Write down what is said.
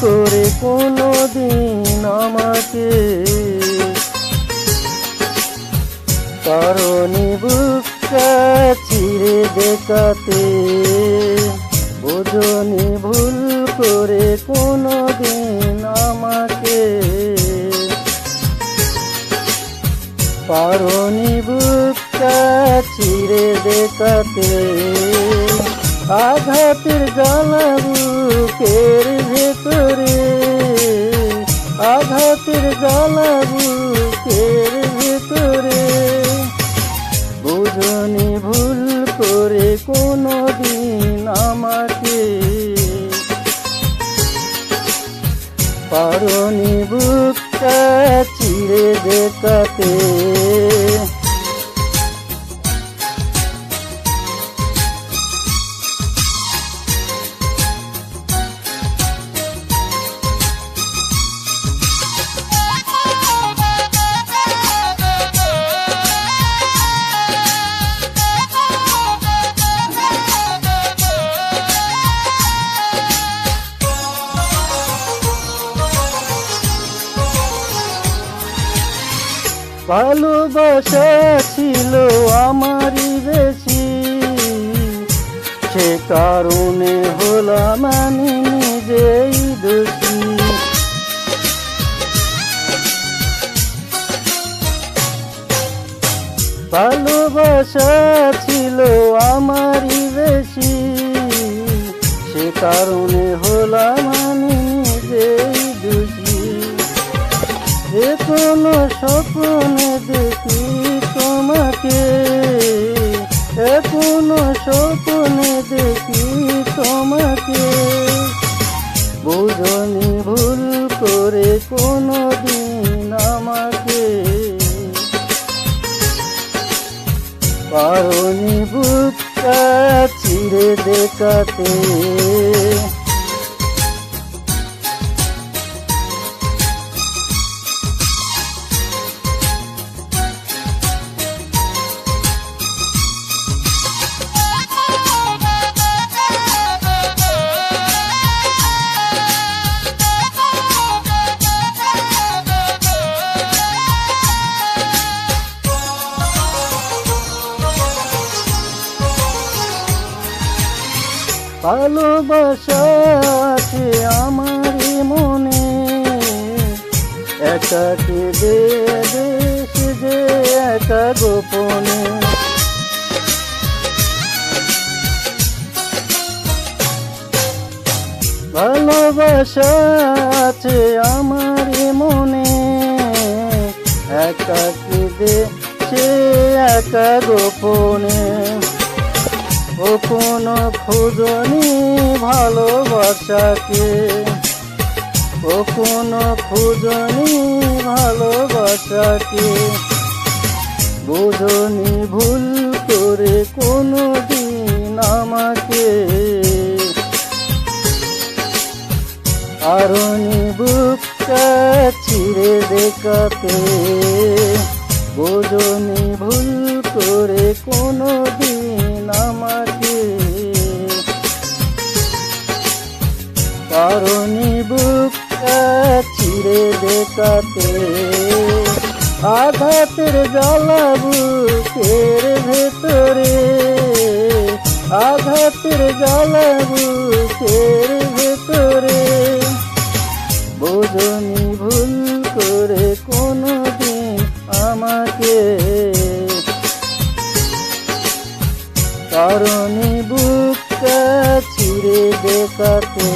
করে কোনোদিন আমাকে কারণে বুকটা চিরে দেখাতে। বোঝনি ভুল করে কোনোদিন আমাকে পারনি বুকটা চিরে দেখাতে। আঘাতের জ্বালা বুকের ভেতরে, আঘাতের জ্বালা বুকের ভেতরে। বুঝনি ভুল করে কোনোদিন আমাকে পারনি বুকটা চিরে দেখাতে। ভালোবাসা ছিল আমারই বেশি, সে কারণে হলাম আমি নিজেই দোষী। ভালোবাসা ছিল আমারই বেশি, সে কারণে হলাম আমি নিজেই দোষী। যে কোনো স্বপ্নে দেখি তোমাকে, কোনো স্বপ্নে দেখি তোমাকে। বুঝনি ভুল করে কোনোদিন আমাকে পারনি বুকটা চিরে দেখাতে। ভালোবাসা আছে আমারই মনে, একাকে দেশ যে একা গোপনে। ভালোবাসা আছে আমারই মনে, একাকে দেশে একা গোপনে। ও কোনো খুঁজনি ভালোবাসাকে, ও কোনো খুঁজনি ভালোবাসাকে। বুঝনি ভুল করে কোনোদিন আমাকে পারনি বুকটা চিরে দেখাতে। বুঝনি ভুল করে কোনোদিন আমাকে পারনি বুকটা চিরে দেখাতে। আঘাতের জ্বালা বুকের ভেতরে, আঘাতের জ্বালা বুকের ভেতরে। বুঝনি ভুল করে কোনোদিন আমাকে পারনি বুকটা চিরে দেখাতে।